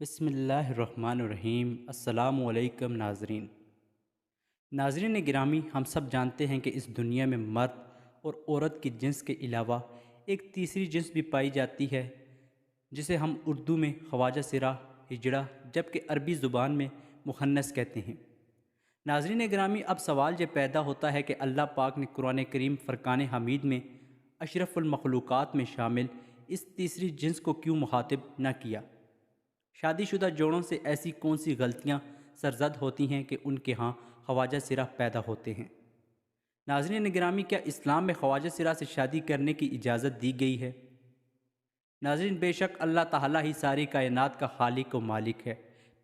بسم اللہ الرحمن الرحیم۔ السلام علیکم ناظرین گرامی، ہم سب جانتے ہیں کہ اس دنیا میں مرد اور عورت کی جنس کے علاوہ ایک تیسری جنس بھی پائی جاتی ہے، جسے ہم اردو میں خواجہ سرا ہجڑا جبکہ عربی زبان میں مخنث کہتے ہیں۔ ناظرین گرامی، اب سوال یہ پیدا ہوتا ہے کہ اللہ پاک نے قرآن کریم فرقان حمید میں اشرف المخلوقات میں شامل اس تیسری جنس کو کیوں مخاطب نہ کیا؟ شادی شدہ جوڑوں سے ایسی کون سی غلطیاں سرزد ہوتی ہیں کہ ان کے ہاں خواجہ سرا پیدا ہوتے ہیں؟ ناظرین گرامی، کیا اسلام میں خواجہ سرا سے شادی کرنے کی اجازت دی گئی ہے؟ ناظرین، بے شک اللہ تعالیٰ ہی ساری کائنات کا خالق و مالک ہے،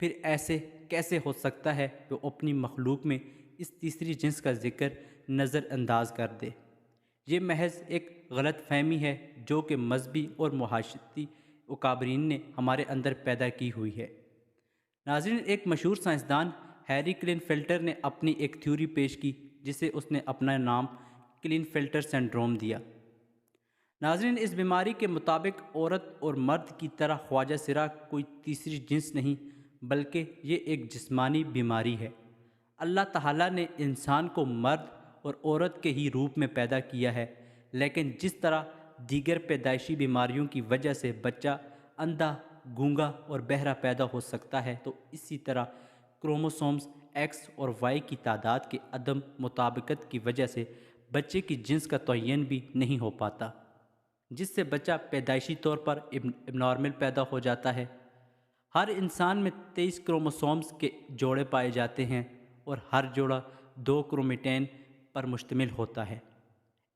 پھر ایسے کیسے ہو سکتا ہے کہ وہ اپنی مخلوق میں اس تیسری جنس کا ذکر نظر انداز کر دے؟ یہ محض ایک غلط فہمی ہے جو کہ مذہبی اور معاشرتی اکابرین نے ہمارے اندر پیدا کی ہوئی ہے۔ ناظرین، ایک مشہور سائنسدان ہیری کلین فلٹر نے اپنی ایک تھیوری پیش کی جسے اس نے اپنا نام کلین فلٹر سنڈروم دیا۔ ناظرین، اس بیماری کے مطابق عورت اور مرد کی طرح خواجہ سرا کوئی تیسری جنس نہیں بلکہ یہ ایک جسمانی بیماری ہے۔ اللہ تعالیٰ نے انسان کو مرد اور عورت کے ہی روپ میں پیدا کیا ہے، لیکن جس طرح دیگر پیدائشی بیماریوں کی وجہ سے بچہ اندھا، گونگا اور بہرا پیدا ہو سکتا ہے، تو اسی طرح کروموسومز ایکس اور وائی کی تعداد کے عدم مطابقت کی وجہ سے بچے کی جنس کا تعین بھی نہیں ہو پاتا، جس سے بچہ پیدائشی طور پر ابنارمل پیدا ہو جاتا ہے۔ ہر انسان میں 23 کروموسومز کے جوڑے پائے جاتے ہیں اور ہر جوڑا 2 کرومیٹین پر مشتمل ہوتا ہے۔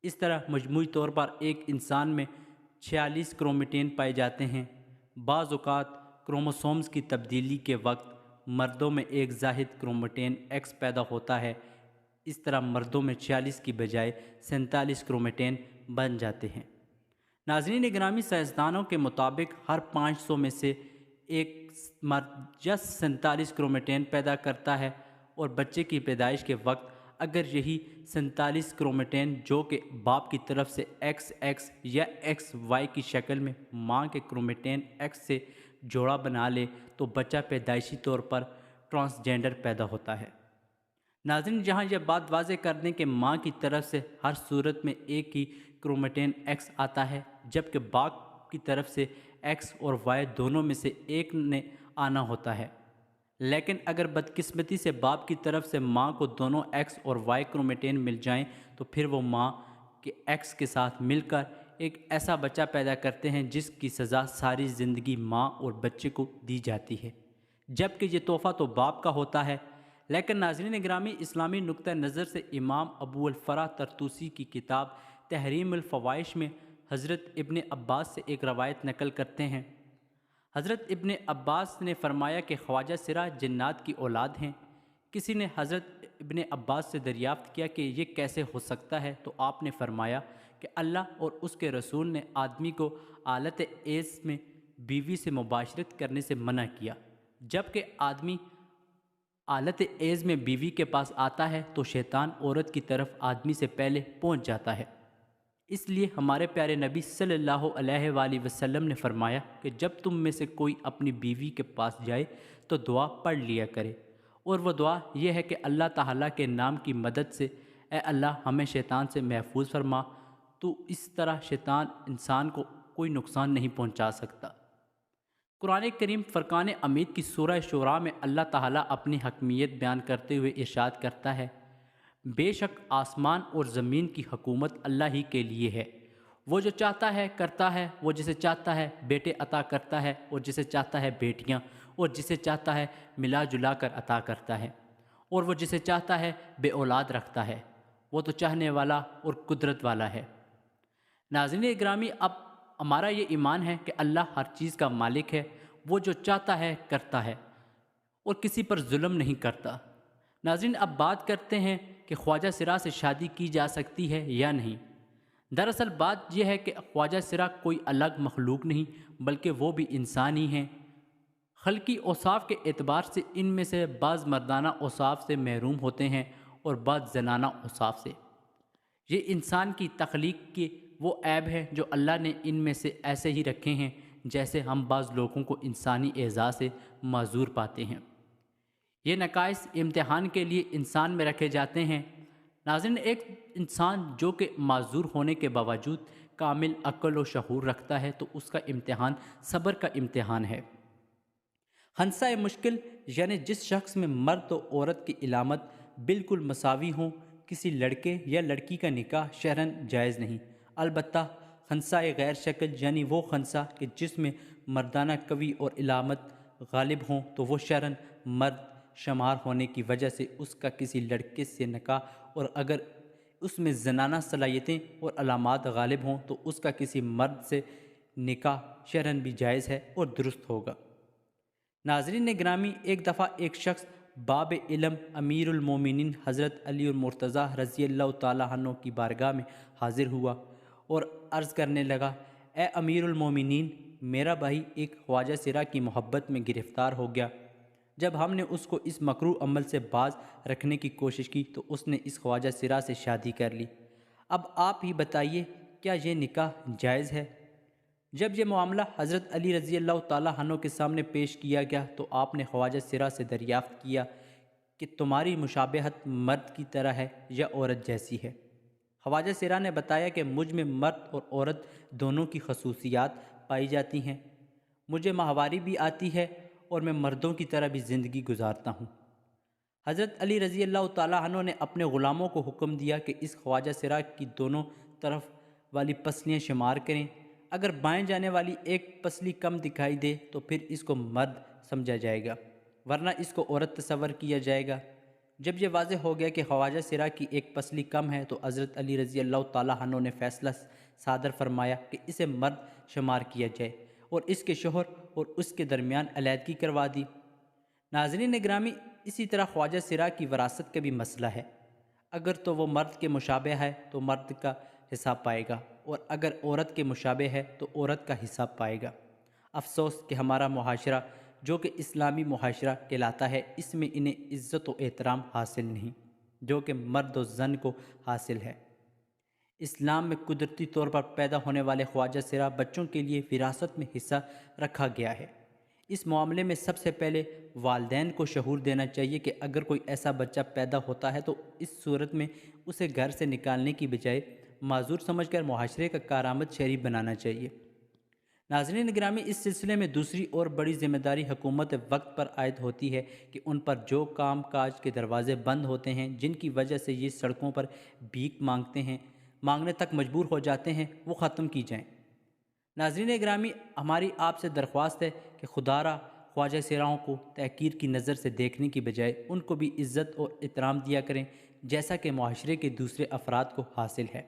اس طرح مجموعی طور پر ایک انسان میں 46 کرومیٹین پائے جاتے ہیں۔ بعض اوقات کروموسومز کی تبدیلی کے وقت مردوں میں ایک زائد کرومیٹین ایکس پیدا ہوتا ہے، اس طرح مردوں میں 46 کی بجائے 47 کرومیٹین بن جاتے ہیں۔ ناظرین گرامی، سائنسدانوں کے مطابق ہر 500 میں سے ایک مرد 47 کرومیٹین پیدا کرتا ہے، اور بچے کی پیدائش کے وقت اگر یہی 47 کرومیٹین جو کہ باپ کی طرف سے ایکس ایکس یا ایکس وائی کی شکل میں ماں کے کرومیٹین ایکس سے جوڑا بنا لے تو بچہ پیدائشی طور پر ٹرانسجینڈر پیدا ہوتا ہے۔ ناظرین، جہاں یہ بات واضح کر دیں کہ ماں کی طرف سے ہر صورت میں ایک ہی کرومیٹین ایکس آتا ہے، جبکہ باپ کی طرف سے ایکس اور وائی دونوں میں سے ایک نے آنا ہوتا ہے، لیکن اگر بدقسمتی سے باپ کی طرف سے ماں کو دونوں ایکس اور وائی کرومیٹین مل جائیں تو پھر وہ ماں کے ایکس کے ساتھ مل کر ایک ایسا بچہ پیدا کرتے ہیں جس کی سزا ساری زندگی ماں اور بچے کو دی جاتی ہے، جبکہ یہ تحفہ تو باپ کا ہوتا ہے۔ لیکن ناظرین گرامی، اسلامی نقطہ نظر سے امام ابو الفرا طرطوسی کی کتاب تحریم الفواحش میں حضرت ابن عباس سے ایک روایت نقل کرتے ہیں۔ حضرت ابن عباس نے فرمایا کہ خواجہ سرا جنات کی اولاد ہیں۔ کسی نے حضرت ابن عباس سے دریافت کیا کہ یہ کیسے ہو سکتا ہے، تو آپ نے فرمایا کہ اللہ اور اس کے رسول نے آدمی کو حالت ایس میں بیوی سے مباشرت کرنے سے منع کیا۔ جبکہ آدمی حالت ایز میں بیوی کے پاس آتا ہے تو شیطان عورت کی طرف آدمی سے پہلے پہنچ جاتا ہے۔ اس لیے ہمارے پیارے نبی صلی اللہ علیہ وآلہ وسلم نے فرمایا کہ جب تم میں سے کوئی اپنی بیوی کے پاس جائے تو دعا پڑھ لیا کرے، اور وہ دعا یہ ہے کہ اللہ تعالیٰ کے نام کی مدد سے اے اللہ ہمیں شیطان سے محفوظ فرما، تو اس طرح شیطان انسان کو کوئی نقصان نہیں پہنچا سکتا۔ قرآن کریم فرقان حمید کی سورہ شعراء میں اللہ تعالیٰ اپنی حکمیت بیان کرتے ہوئے ارشاد کرتا ہے، بے شک آسمان اور زمین کی حکومت اللہ ہی کے لیے ہے، وہ جو چاہتا ہے کرتا ہے، وہ جسے چاہتا ہے بیٹے عطا کرتا ہے اور جسے چاہتا ہے بیٹیاں، اور جسے چاہتا ہے ملا جلا کر عطا کرتا ہے، اور وہ جسے چاہتا ہے بے اولاد رکھتا ہے، وہ تو چاہنے والا اور قدرت والا ہے۔ ناظرین اکرامی، اب ہمارا یہ ایمان ہے کہ اللہ ہر چیز کا مالک ہے، وہ جو چاہتا ہے کرتا ہے اور کسی پر ظلم نہیں کرتا۔ ناظرین، اب بات کرتے ہیں کہ خواجہ سرا سے شادی کی جا سکتی ہے یا نہیں۔ دراصل بات یہ ہے کہ خواجہ سرا کوئی الگ مخلوق نہیں بلکہ وہ بھی انسان ہی ہیں۔ خلقی اوصاف کے اعتبار سے ان میں سے بعض مردانہ اوصاف سے محروم ہوتے ہیں اور بعض زنانہ اوصاف سے۔ یہ انسان کی تخلیق کے وہ عیب ہیں جو اللہ نے ان میں سے ایسے ہی رکھے ہیں جیسے ہم بعض لوگوں کو انسانی اعضاء سے معذور پاتے ہیں۔ یہ نقائص امتحان کے لیے انسان میں رکھے جاتے ہیں۔ ناظرین، ایک انسان جو کہ معذور ہونے کے باوجود کامل عقل و شعور رکھتا ہے تو اس کا امتحان صبر کا امتحان ہے۔ خنثیٰ مشکل یعنی جس شخص میں مرد و عورت کی علامت بالکل مساوی ہوں، کسی لڑکے یا لڑکی کا نکاح شرعاً جائز نہیں۔ البتہ خنثیٰ غیر شکل یعنی وہ خنثیٰ کہ جس میں مردانہ قوی اور علامت غالب ہوں تو وہ شرعاً مرد شمار ہونے کی وجہ سے اس کا کسی لڑکے سے نکاح، اور اگر اس میں زنانہ صلاحیتیں اور علامات غالب ہوں تو اس کا کسی مرد سے نکاح شرعاً بھی جائز ہے اور درست ہوگا۔ ناظرین گرامی، ایک دفعہ ایک شخص باب علم امیر المومنین حضرت علی المرتضیٰ رضی اللہ تعالیٰ عنہ کی بارگاہ میں حاضر ہوا اور عرض کرنے لگا، اے امیر المومنین، میرا بھائی ایک خواجہ سرا کی محبت میں گرفتار ہو گیا۔ جب ہم نے اس کو اس مکروہ عمل سے باز رکھنے کی کوشش کی تو اس نے اس خواجہ سرا سے شادی کر لی۔ اب آپ ہی بتائیے، کیا یہ نکاح جائز ہے؟ جب یہ معاملہ حضرت علی رضی اللہ تعالیٰ عنہ کے سامنے پیش کیا گیا تو آپ نے خواجہ سرا سے دریافت کیا کہ تمہاری مشابہت مرد کی طرح ہے یا عورت جیسی ہے؟ خواجہ سرا نے بتایا کہ مجھ میں مرد اور عورت دونوں کی خصوصیات پائی جاتی ہیں، مجھے ماہواری بھی آتی ہے اور میں مردوں کی طرح بھی زندگی گزارتا ہوں۔ حضرت علی رضی اللہ تعالیٰ عنہ نے اپنے غلاموں کو حکم دیا کہ اس خواجہ سرا کی دونوں طرف والی پسلیاں شمار کریں، اگر بائیں جانے والی ایک پسلی کم دکھائی دے تو پھر اس کو مرد سمجھا جائے گا، ورنہ اس کو عورت تصور کیا جائے گا۔ جب یہ واضح ہو گیا کہ خواجہ سرا کی ایک پسلی کم ہے تو حضرت علی رضی اللہ تعالیٰ عنہ نے فیصلہ صادر فرمایا کہ اسے مرد شمار کیا جائے اور اس کے شوہر اور اس کے درمیان علیحدگی کروا دی۔ ناظرین گرامی، اسی طرح خواجہ سرا کی وراثت کا بھی مسئلہ ہے۔ اگر تو وہ مرد کے مشابہ ہے تو مرد کا حصہ پائے گا، اور اگر عورت کے مشابہ ہے تو عورت کا حصہ پائے گا۔ افسوس کہ ہمارا معاشرہ جو کہ اسلامی معاشرہ کہلاتا ہے، اس میں انہیں عزت و احترام حاصل نہیں جو کہ مرد و زن کو حاصل ہے۔ اسلام میں قدرتی طور پر پیدا ہونے والے خواجہ سرا بچوں کے لیے وراثت میں حصہ رکھا گیا ہے۔ اس معاملے میں سب سے پہلے والدین کو شعور دینا چاہیے کہ اگر کوئی ایسا بچہ پیدا ہوتا ہے تو اس صورت میں اسے گھر سے نکالنے کی بجائے معذور سمجھ کر معاشرے کا کارآمد شہری بنانا چاہیے۔ ناظرین گرامی، اس سلسلے میں دوسری اور بڑی ذمہ داری حکومت وقت پر عائد ہوتی ہے کہ ان پر جو کام کاج کے دروازے بند ہوتے ہیں، جن کی وجہ سے یہ سڑکوں پر بھیک مانگنے تک مجبور ہو جاتے ہیں، وہ ختم کی جائیں۔ ناظرین گرامی، ہماری آپ سے درخواست ہے کہ خدا را خواجہ سراؤں کو تحقیر کی نظر سے دیکھنے کی بجائے ان کو بھی عزت اور احترام دیا کریں جیسا کہ معاشرے کے دوسرے افراد کو حاصل ہے۔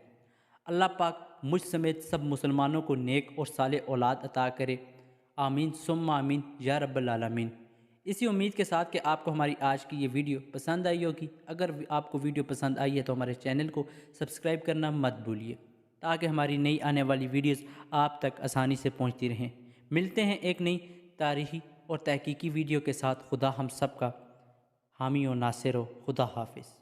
اللہ پاک مجھ سمیت سب مسلمانوں کو نیک اور صالح اولاد عطا کرے، آمین ثم آمین یا رب العالمین۔ اسی امید کے ساتھ کہ آپ کو ہماری آج کی یہ ویڈیو پسند آئی ہوگی۔ اگر آپ کو ویڈیو پسند آئی ہے تو ہمارے چینل کو سبسکرائب کرنا مت بھولیے تاکہ ہماری نئی آنے والی ویڈیوز آپ تک آسانی سے پہنچتی رہیں۔ ملتے ہیں ایک نئی تاریخی اور تحقیقی ویڈیو کے ساتھ۔ خدا ہم سب کا حامی و ناصر ہو۔ خدا حافظ۔